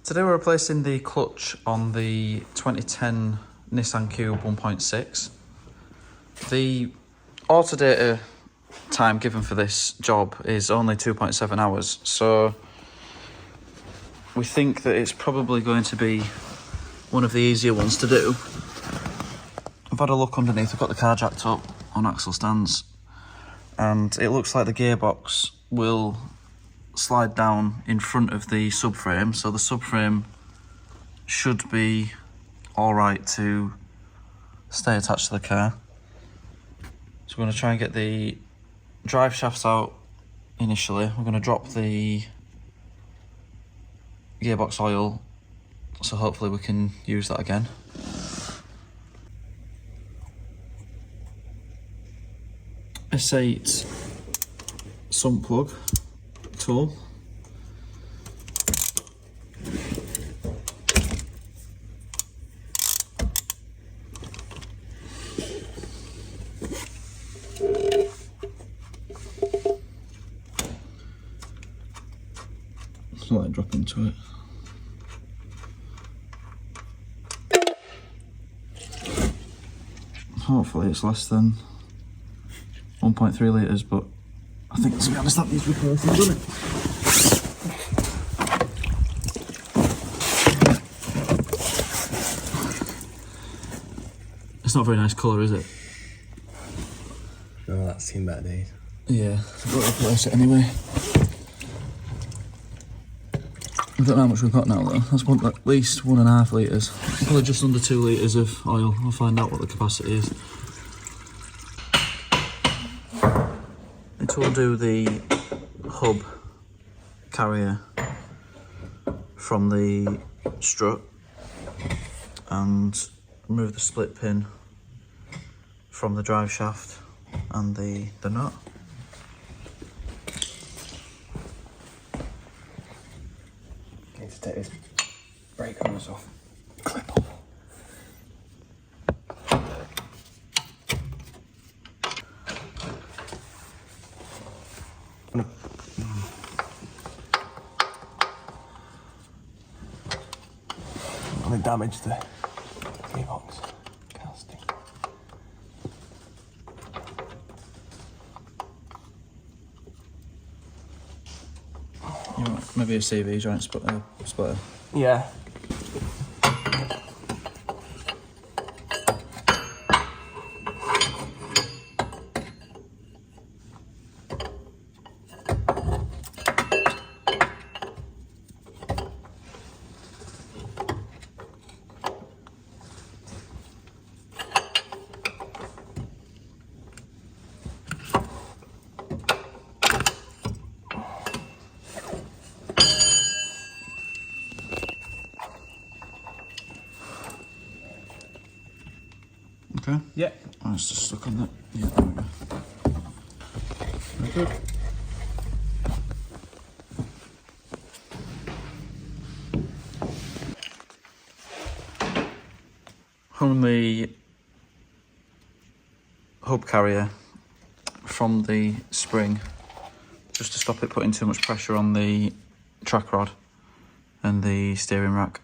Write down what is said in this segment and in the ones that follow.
Today we're replacing the clutch on the 2010 Nissan Cube 1.6. The Autodata time given for this job is only 2.7 hours, so we think that it's probably going to be one of the easier ones to do. I've had a look underneath, I've got the car jacked up on axle stands, and it looks like the gearbox will slide down in front of the subframe, so the subframe should be alright to stay attached to the car. So we're going to try and get the drive shafts out initially. We're going to drop the gearbox oil, so hopefully we can use that again. S8 sump plug tool. Just let it drop into it. Hopefully it's less than 1.3 litres, but I think, to be honest, that needs replacing, doesn't it? It's not a very nice colour, is it? No, that's seen better days. Yeah, I've got to replace it anyway. I don't know how much we've got now though. That's at least 1.5 litres. Probably just under 2 litres of oil. I'll find out what the capacity is. It will do the hub carrier from the strut and remove the split pin from the drive shaft and the nut. Need to take this brake harness off. Clip off. I'm gonna damage the gearbox casting. You want maybe a CV joint splitter? Yeah. Okay? Yeah. Oh, it's just stuck on that. Yeah, there we go. Very good. On the hub carrier from the spring, just to stop it putting too much pressure on the track rod and the steering rack.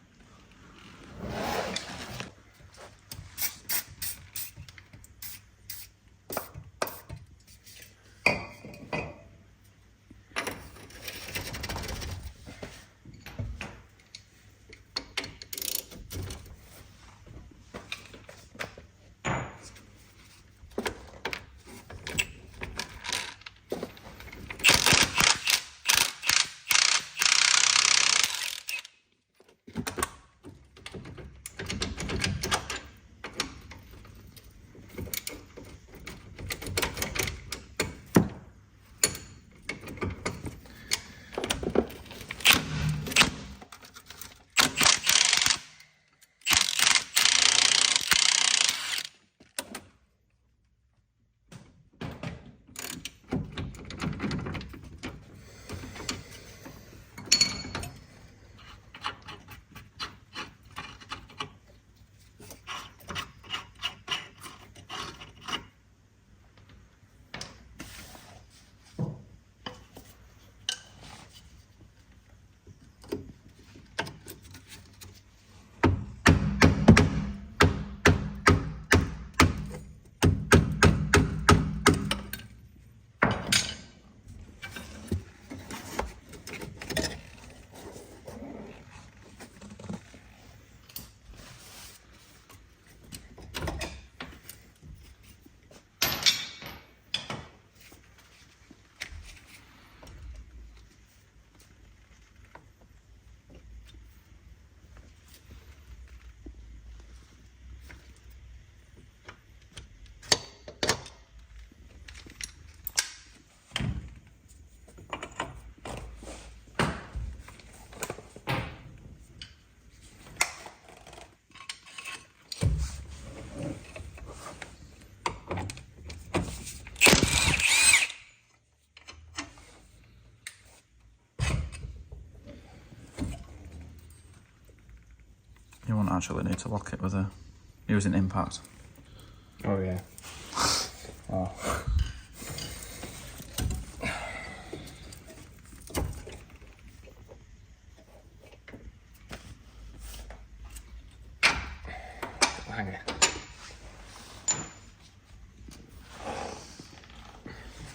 You won't actually need to lock it with using impact. Oh yeah. Oh. Hang it.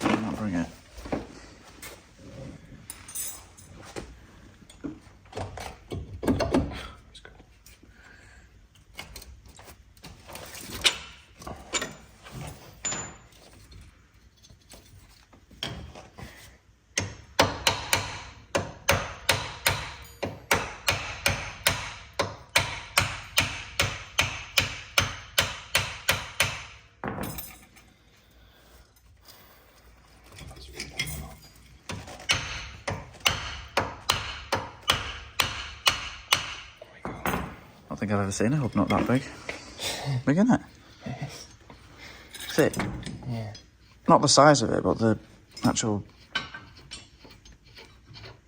I'll bring it. I don't think I've ever seen a hub not that big. Big, isn't it? Thick. Yeah. Not the size of it, but the actual.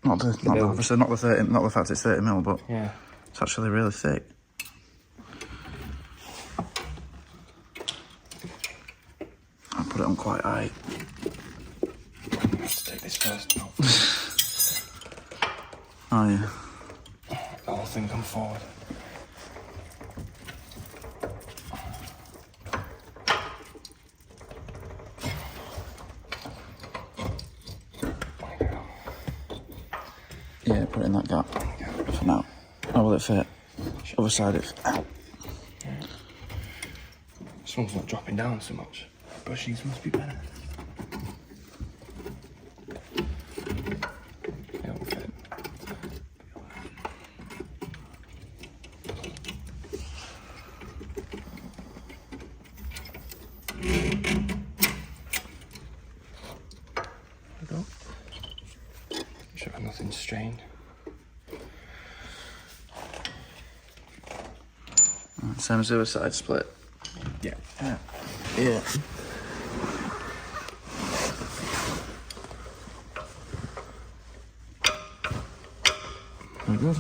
Obviously not the 30. Not the fact it's 30 mil, but Yeah. it's actually really thick. I'll put it on quite high. Let's take this first now. Oh yeah. The whole thing come forward. Yeah, put it in that gap for now. How will it fit? Other side it. Ow. This one's not dropping down so much. Bushings must be better. Yeah, we'll fit. There we go. Sure nothing's strained. Same as the other side split. Yeah. Yeah. Yeah. Very good.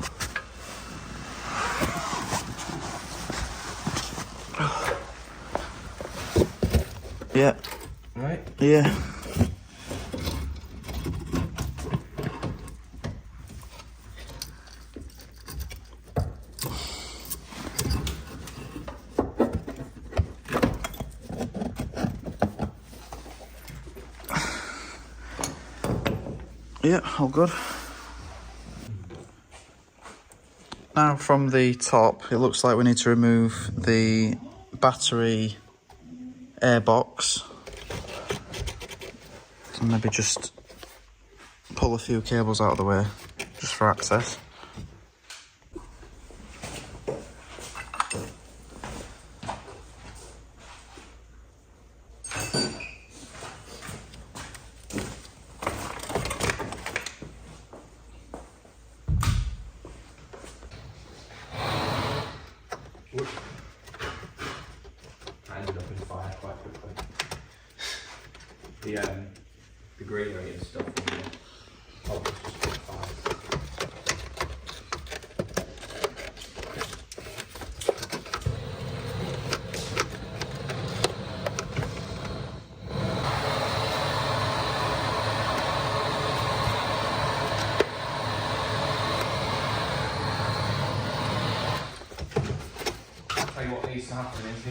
Yeah. Right? Yeah. Yeah, all good. Now from the top, it looks like we need to remove the battery air box. And maybe just pull a few cables out of the way, just for access. I ended up in fire quite quickly. The greenery and stuff. Oh, it's just been fire. Tell you what needs to happen is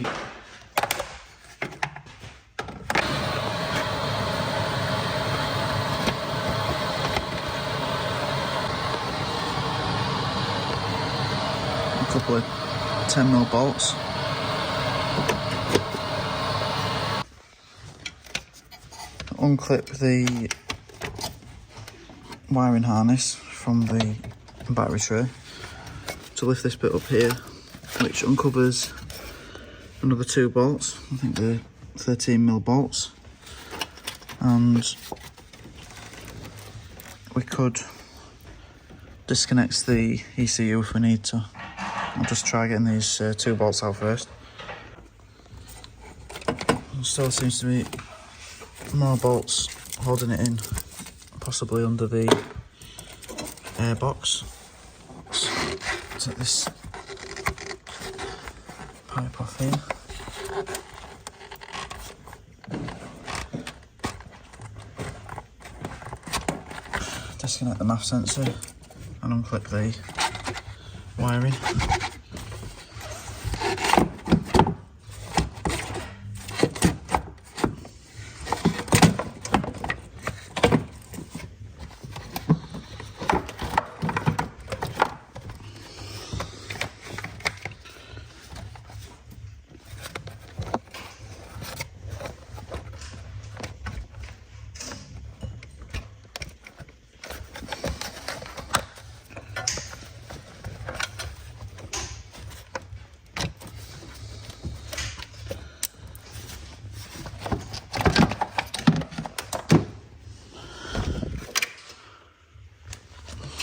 A couple of 10mm bolts. Unclip the wiring harness from the battery tray to lift this bit up here, which uncovers another 2 bolts. I think they're 13mm bolts, and we could disconnect the ECU if we need to. I'll just try getting these 2 bolts out first. There still seems to be more bolts holding it in, possibly under the air box. Take this pipe off here. Disconnect the MAF sensor and unclip the wiring.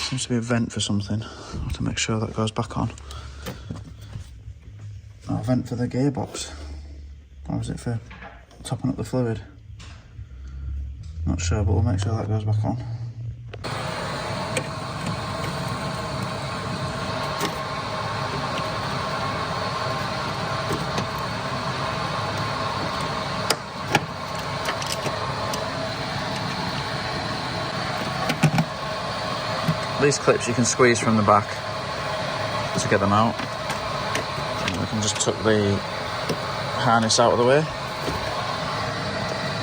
Seems to be a vent for something. I have to make sure that goes back on. Oh, a vent for the gearbox. Or is it for topping up the fluid? Not sure, but we'll make sure that goes back on. These clips you can squeeze from the back to get them out. And we can just tuck the harness out of the way.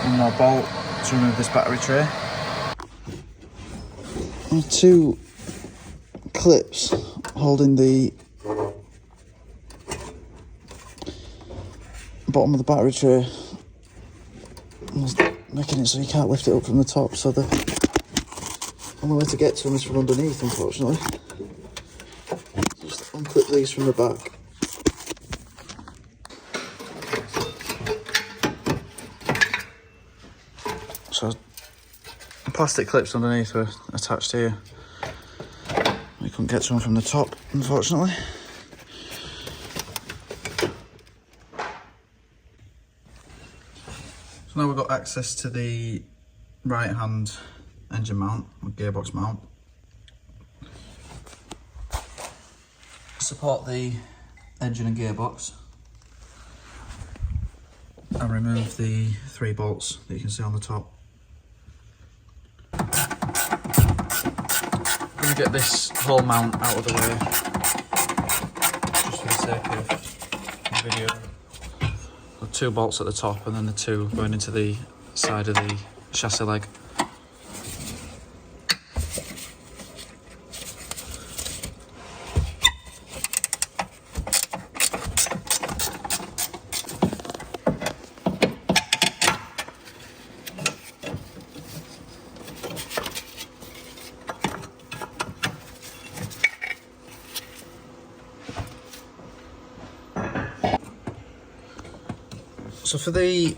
One more bolt to remove this battery tray. And 2 clips holding the bottom of the battery tray, making it so you can't lift it up from the top, so the only way to get to them is from underneath, unfortunately. Just unclip these from the back. So, plastic clips underneath were attached here. We couldn't get to them from the top, unfortunately. So now we've got access to the right-hand engine mount, or gearbox mount. Support the engine and gearbox. And remove the 3 bolts that you can see on the top. I'm going to get this whole mount out of the way, just for the sake of the video. The 2 bolts at the top and then the 2 going into the side of the chassis leg. So for the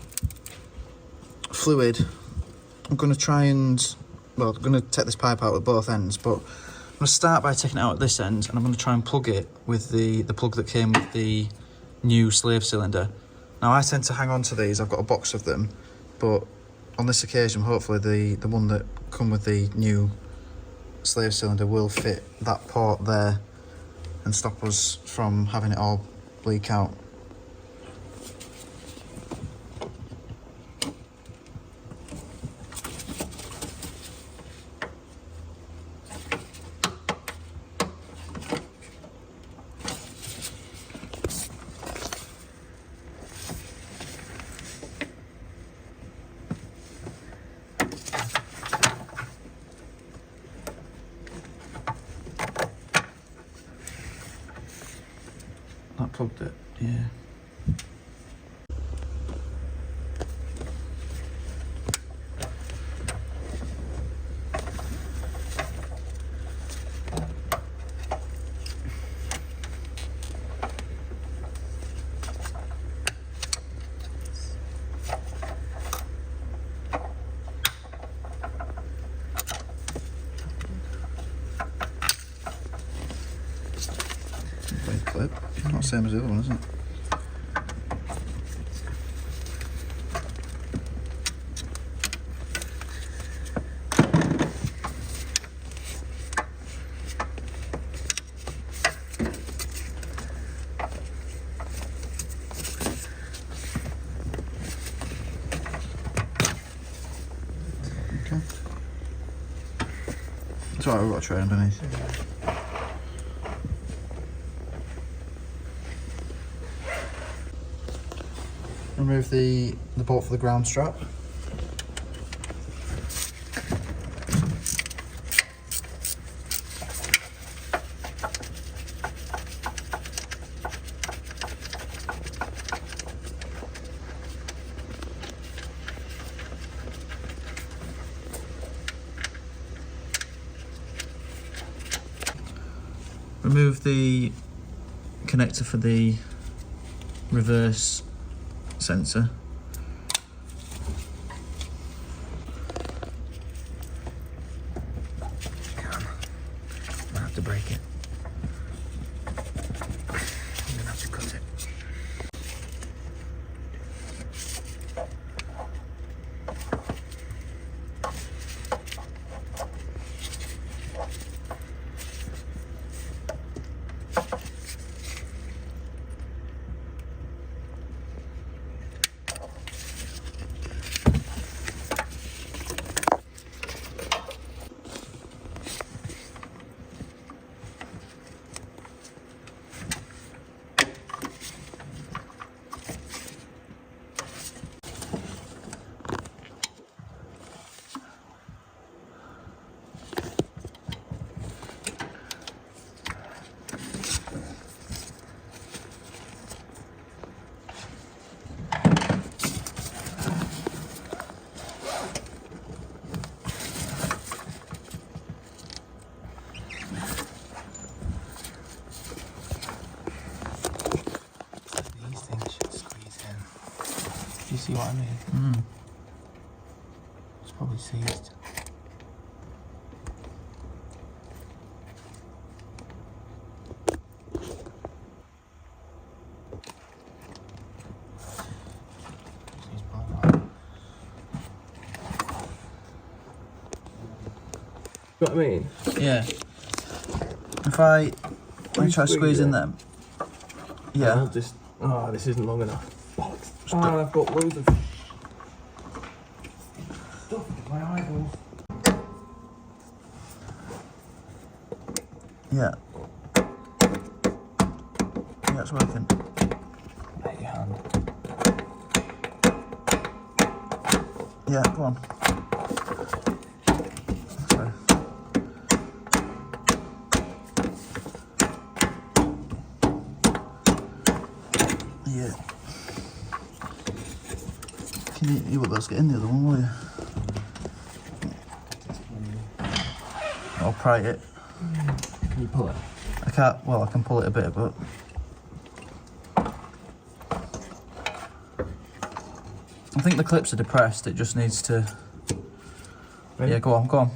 fluid, I'm going to try and, well, I'm going to take this pipe out at both ends, but I'm going to start by taking it out at this end, and I'm going to try and plug it with the plug that came with the new slave cylinder. Now I tend to hang on to these, I've got a box of them, but on this occasion, hopefully the one that come with the new slave cylinder will fit that port there and stop us from having it all leak out. That plugged it, yeah. Blade clip, not the same as the other one, is it? alright, we've got a tray underneath. Remove the bolt for the ground strap. Remove the connector for the reverse sensor. Might have to break it. I'm gonna have to cut it. These things should squeeze in. Do you see what I mean? It's probably seized. You know what I mean? Yeah. If I try squeezing them. Yeah. I'll just. Oh, this isn't long enough. Bollocks. Oh, I've got loads of stuff in my eyeballs. Yeah. Yeah, it's working. Let your hand. Yeah, go on. Sorry. Yeah. You won't be able to get in the other one, will you? I'll pry it. Can you pull it? I can't, well, I can pull it a bit, but... I think the clips are depressed, it just needs to... Ready? Yeah, go on, go on.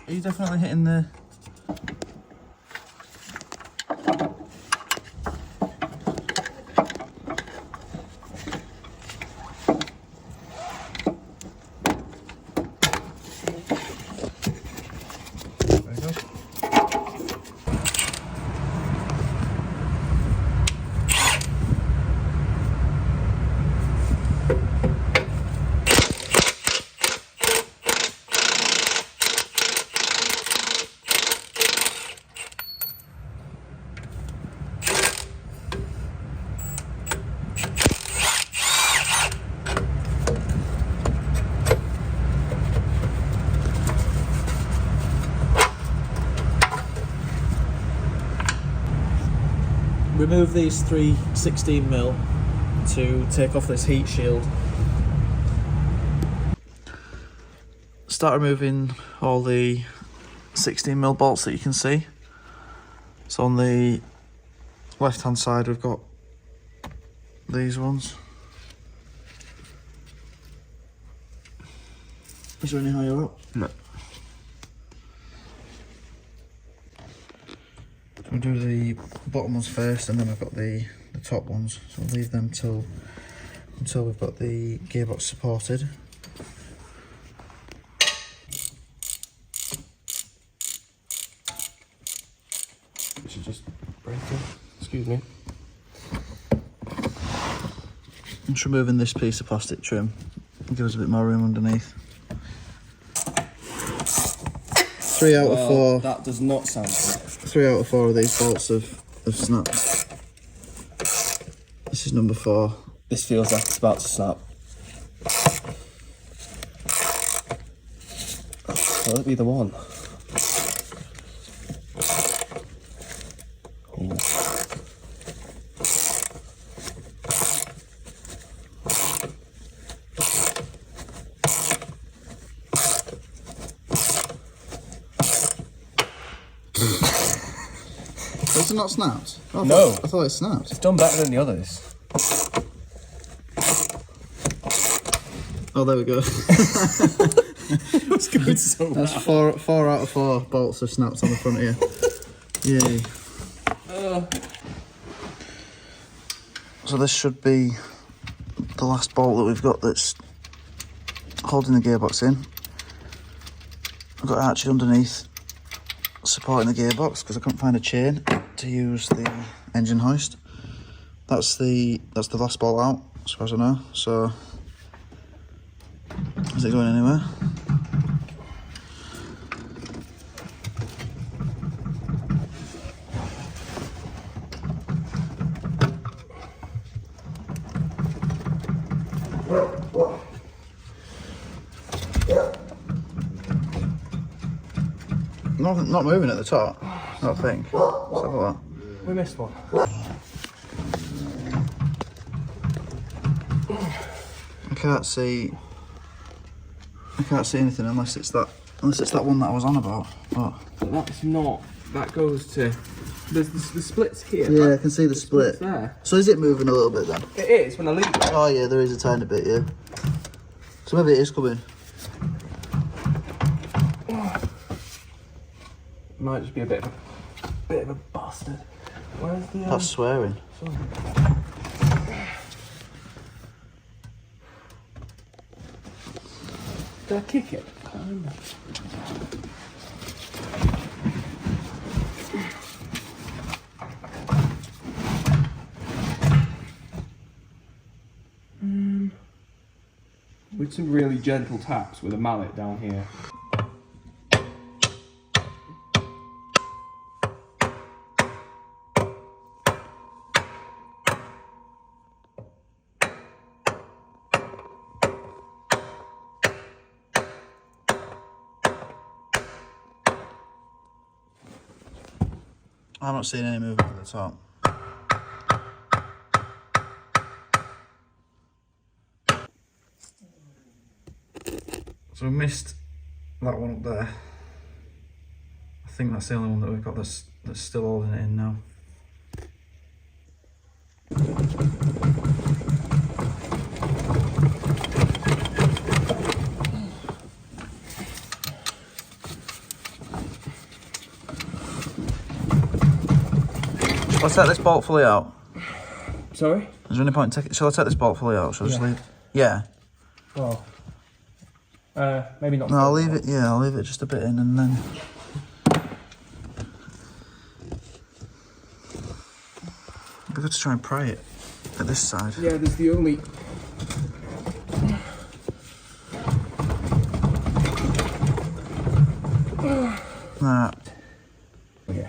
Are you definitely hitting the... Very good. Remove these three 16mm to take off this heat shield. Start removing all the 16mm bolts that you can see. So on the left hand side we've got these ones. Is there any higher up? No. So we'll do the bottom ones first, and then we've got the top ones. So we'll leave them until we've got the gearbox supported. We should just break it. Excuse me. I'm just removing this piece of plastic trim. Give us a bit more room underneath. 3 out of 4. That does not sound good. 3 out of 4 of these bolts have snapped. This is number 4. This feels like it's about to snap. Will it be the one? Ooh. Has it not snapped? Oh, No. I thought it snapped. It's done better than the others. Oh, there we go. It was going so That's well. 4 out of 4 bolts have snapped on the front here. Yay. So this should be the last bolt that we've got that's holding the gearbox in. I've got arches underneath supporting the gearbox because I couldn't find a chain to use the engine hoist. That's the last bolt out, as far as I know. So is it going anywhere? Not moving at the top, I don't think. Let's have a look. We missed one. I can't see anything unless it's that one that I was on about. Oh. But that's not. That goes to. There's the splits here. Yeah, I can see the split. There. So is it moving a little bit then? It is when I leave it. Oh yeah, there is a tiny bit, yeah. So maybe it is coming. Might just be a bit of a bastard. Where's the? That's swearing. Sorry. Did I kick it? I can't remember. With some really gentle taps with a mallet down here. I'm not seeing any movement at the top. So we missed that one up there. I think that's the only one that we've got that's still holding it in now. Shall I take this bolt fully out? Sorry? Is there any point in taking... Shall I take this bolt fully out? Shall I just leave... Yeah. Oh. Maybe not. No, I'll leave it, yeah, I'll leave it just a bit in and then... I'll be good to try and pry it at this side. Yeah, there's the only... Nah. Yeah.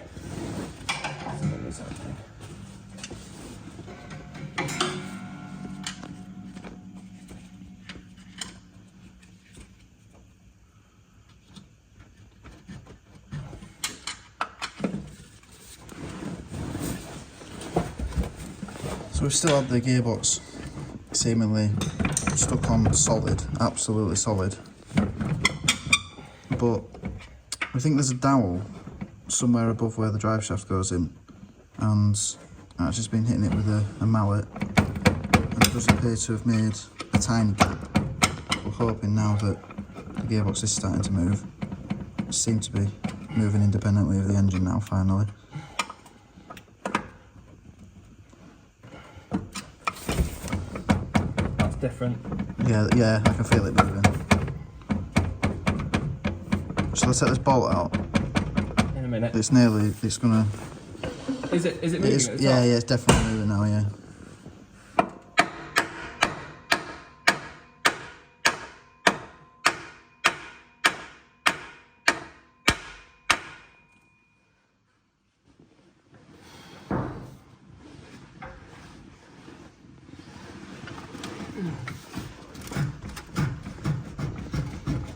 So we've still had the gearbox seemingly stuck on solid, absolutely solid. But we think there's a dowel somewhere above where the drive shaft goes in, and I've just been hitting it with a mallet, and it does appear to have made a tiny gap. We're hoping now that the gearbox is starting to move. It seems to be moving independently of the engine now, finally. different. Yeah, yeah, I can feel it moving. Shall I set this bolt out? In a minute. It's nearly, it's gonna... Is it moving at the top? Yeah, yeah, it's definitely moving now, yeah.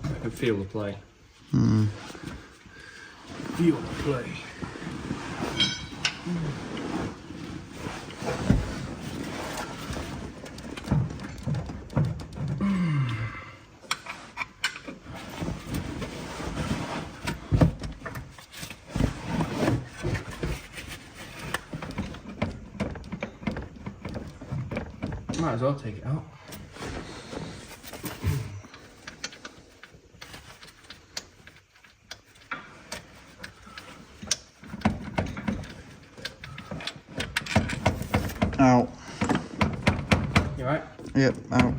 I can feel the play. Hmm. Feel the play. Might as well take it out. Out. You alright? Yep, out.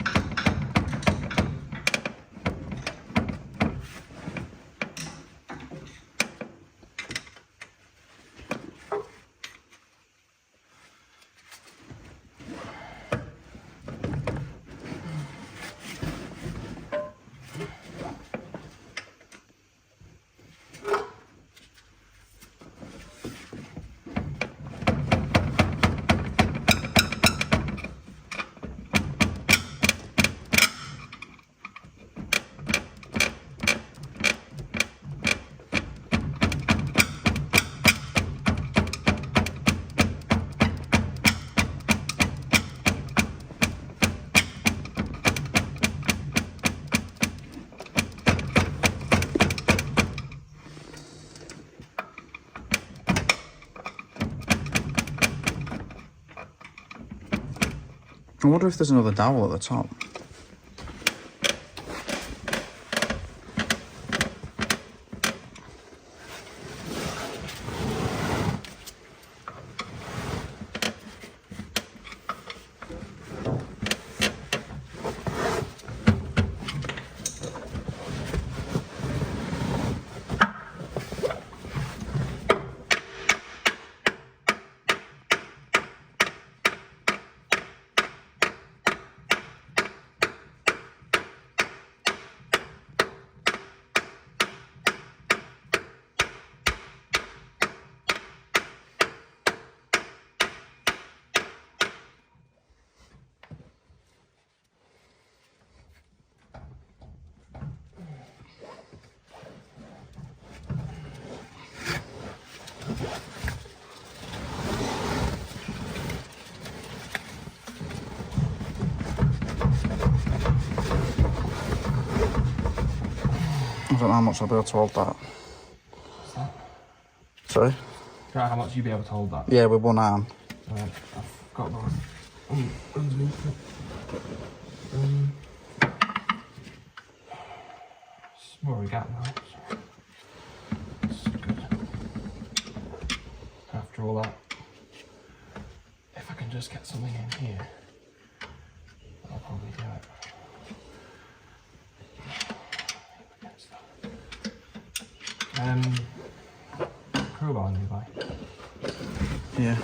I wonder if there's another dowel at the top. I don't know how much I'll be able to hold that. Sorry? Do you know how much you'd be able to hold that? Yeah, with one arm. I've got both underneath it. Small gap now. It's good. After all that, if I can just get something in here, I'll probably do it. Crowbar nearby. Yeah.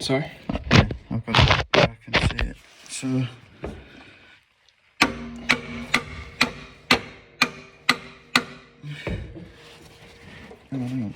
Sorry? I've got it. I reckon. So. Hang on.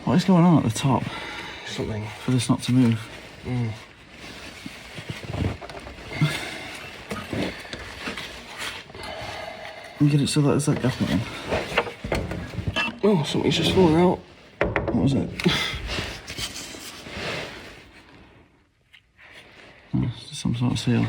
What is going on at the top? Something. For this not to move. Mm. You get it so that there's that gap in. Oh, something's just fallen out. What was it? Oh, it's some sort of seal.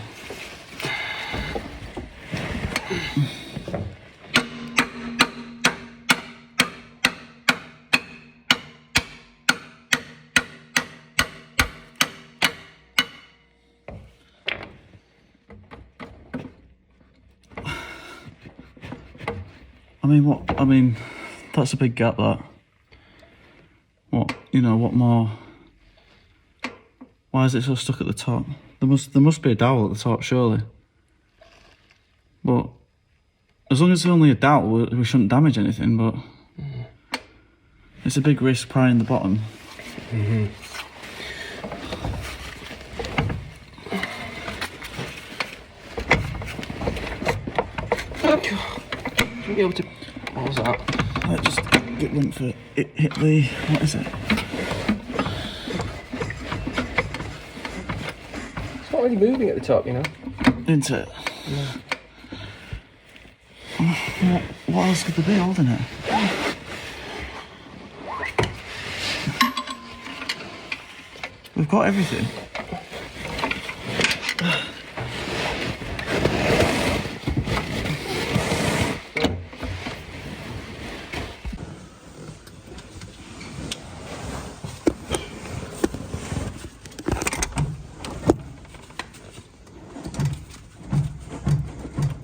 I mean, that's a big gap, that. What more? Why is it so stuck at the top? There must be a dowel at the top, surely. But as long as it's only a dowel, we shouldn't damage anything, but it's a big risk prying the bottom. Mm-hmm. Should be able to. What was that? That just went for it. Hit the. What is it? It's not really moving at the top, you know. Isn't it? Yeah. What else could there be holding it? We've got everything.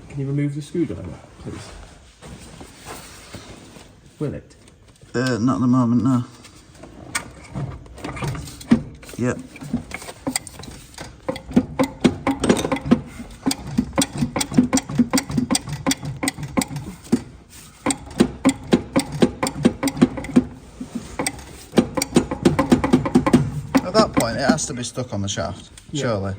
Can you remove the screwdriver, please? Will it? Not at the moment, no. Yep. At that point, it has to be stuck on the shaft, surely.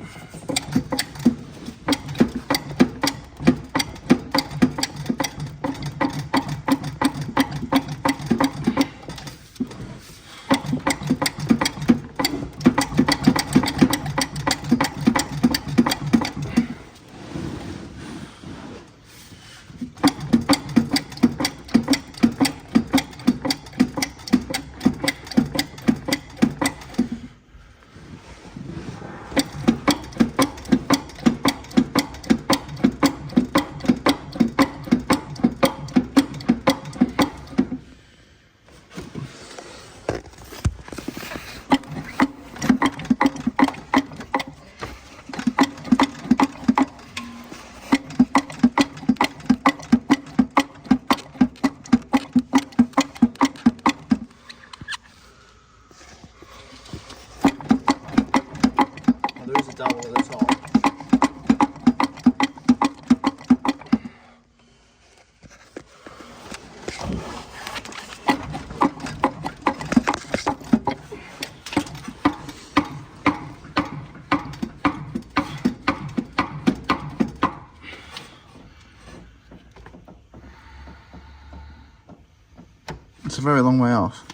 There is a dowel at the top. It's a very long way off.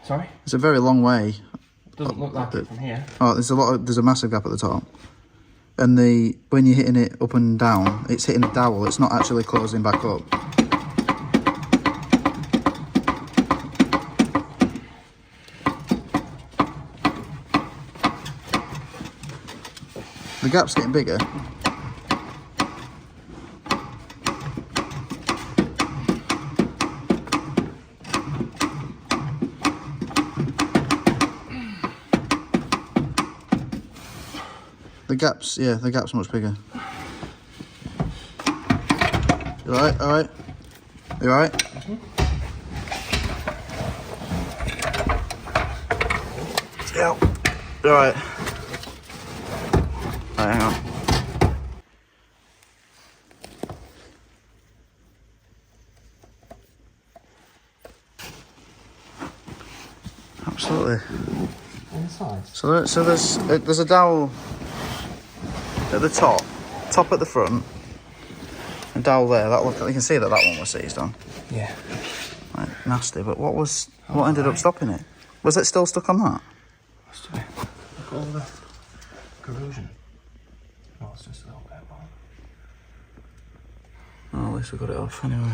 Sorry? It's a very long way. Doesn't look like it from here. Oh, there's a massive gap at the top. And when you're hitting it up and down, it's hitting the dowel, it's not actually closing back up. The gap's getting bigger. The gap's much bigger. You alright? Alright? You alright? Yeah. Right. Hang on. Absolutely. Inside. So there's a dowel at the top at the front, a dowel there. That look, you can see that one was seized on. Yeah. Right, nasty. But what ended up stopping it? Was it still stuck on that? Must have been. Look at all the corrosion. Oh, it's just a little bit more. Oh, at least we got it off anyway.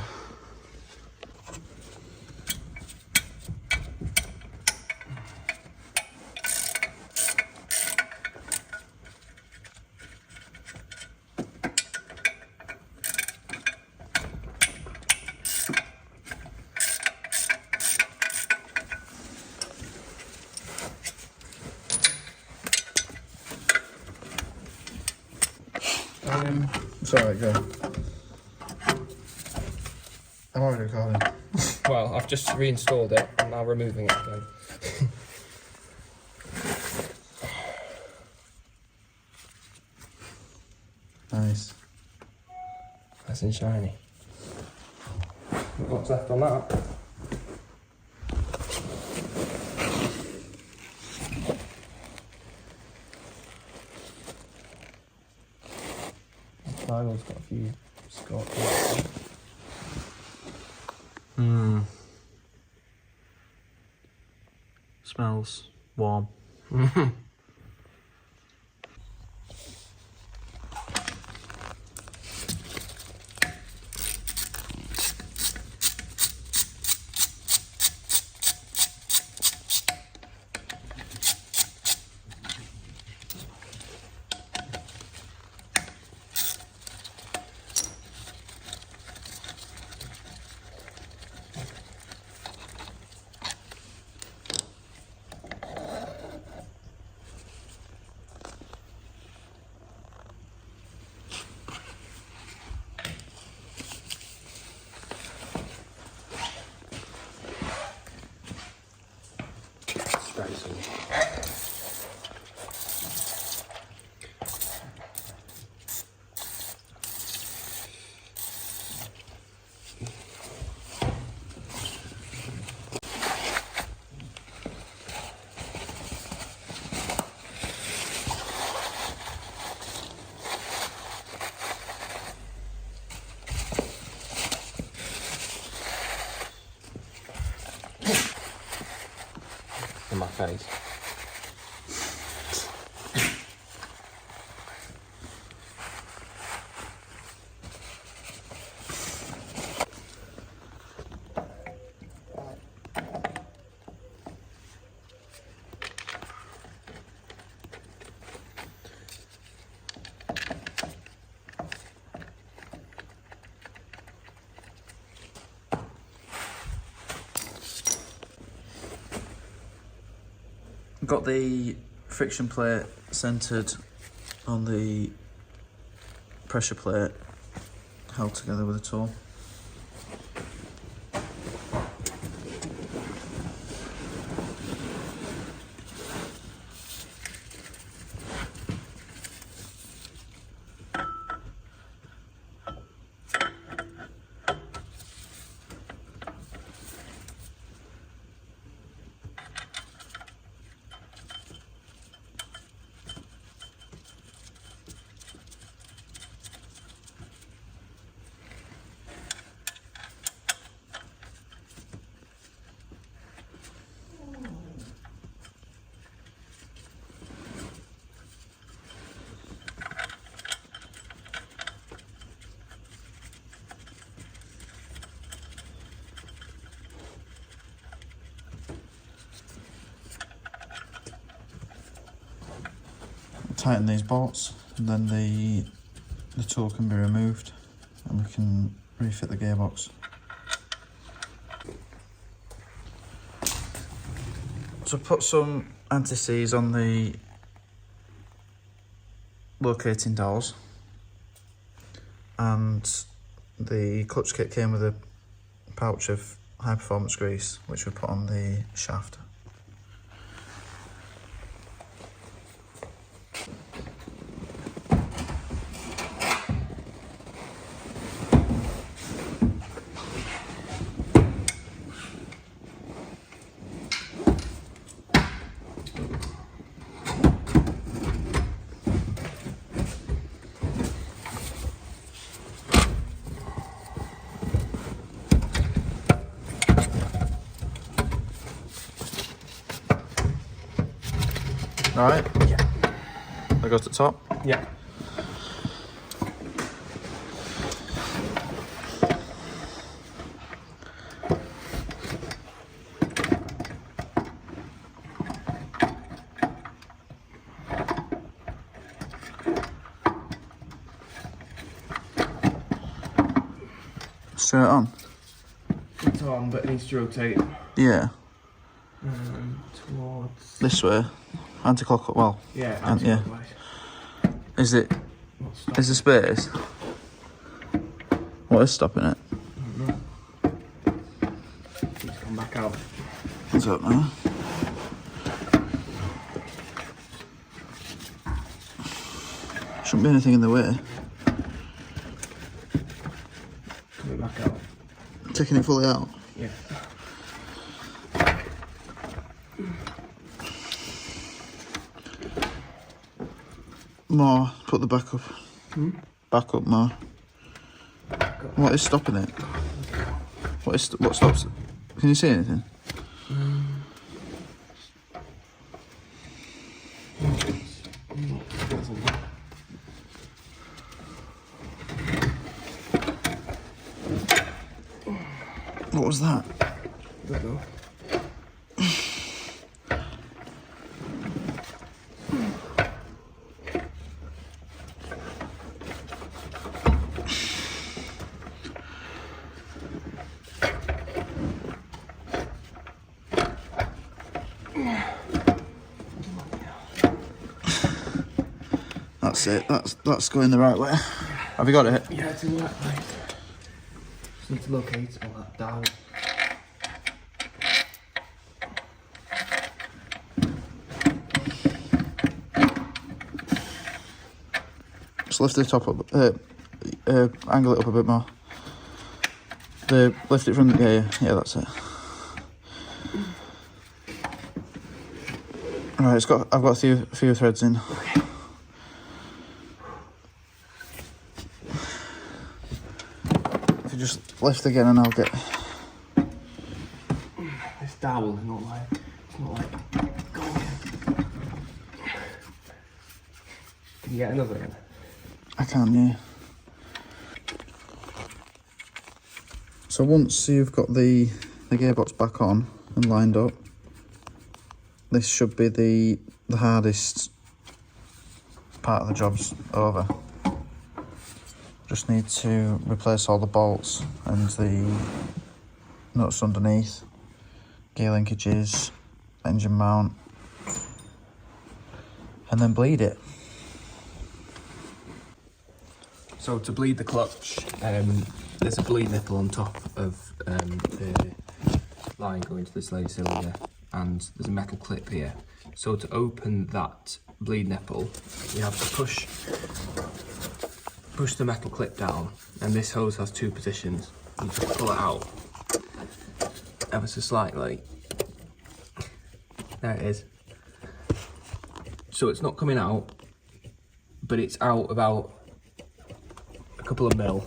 Sorry, go. I'm already recording. Well, I've just reinstalled it. I'm now removing it again. Nice. Nice and shiny. What's left on that? The flywheel's got a few scratches. Smells warm. In my face. Got the friction plate centred on the pressure plate, held together with a tool. Tighten these bolts, and then the tool can be removed and we can refit the gearbox. So put some anti-seize on the locating dowels, and the clutch kit came with a pouch of high performance grease which we put on the shaft. Alright, Yeah. I go to the top. Yeah. Straight on. It's on, but it needs to rotate Yeah. towards. This way. Anti-clockwise. Well, Yeah, yeah. anti-clockwise. Is it? Not stop. Is there space? What is stopping it? It's come back out. I don't know. Shouldn't be anything in the way. Coming back out. Taking it fully out. Yeah. More. Put the back up. Back up more. What is stopping it? What stops it? Can you see anything? What was that? Don't know. That's it. That's going the right way. Have you got it? Yeah, it's in the right place. Just need to locate all that down. Just lift the top up. Angle it up a bit more. Lift it from the yeah. That's it. Right, I've got a few threads in. If you just lift again, and I'll get. This dowel is not like. It's not like. Go again. Can you get another in? I can, yeah. So once you've got the gearbox back on and lined up, this should be the hardest part of the job's over. Just need to replace all the bolts and the nuts underneath, gear linkages, engine mount, and then bleed it. So to bleed the clutch, there's a bleed nipple on top of the line going to the slave cylinder, and there's a metal clip here. So to open that bleed nipple, you have to push the metal clip down, and this hose has two positions. You just pull it out ever so slightly. There it is. So it's not coming out, but it's out about a couple of mil.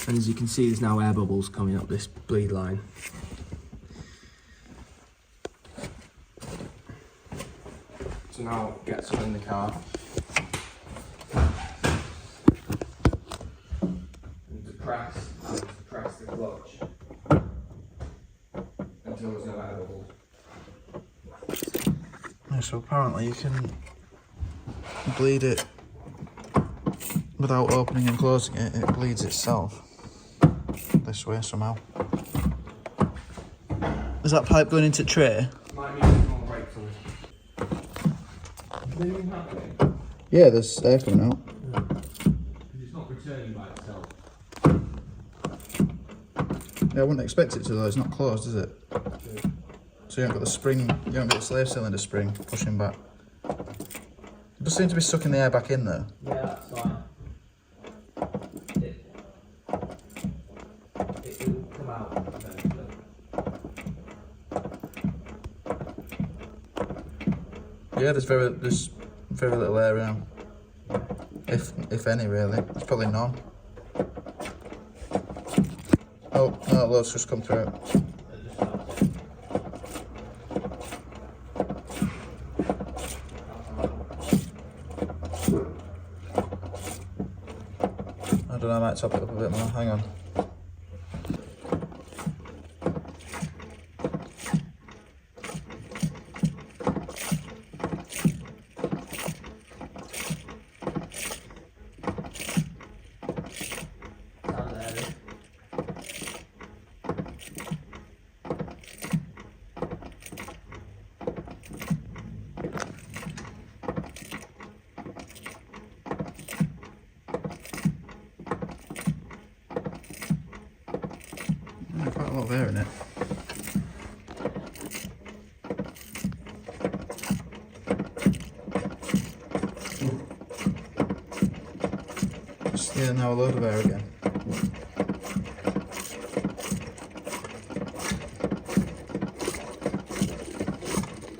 And as you can see, there's now air bubbles coming up this bleed line. So now get some in the car. And to press the clutch until there's no air bubbles. Yeah, so apparently you can bleed it without opening and closing it. It bleeds itself this way somehow. Is that pipe going into tray? Might need some more brakes on it. Is anything happening? Yeah, there's air coming out. It's not returning by itself. Yeah, I wouldn't expect it to though. It's not closed, is it? So you haven't got the spring, you haven't got the slave cylinder spring pushing back. It does seem to be sucking the air back in though. Yeah, that's fine. It will come out eventually. Yeah, there's very little air around. If any really. It's probably none. Oh no, loads just come through. I might top it up a bit more. Hang on. Quite a lot of air in it. Just, yeah, now a load of air again.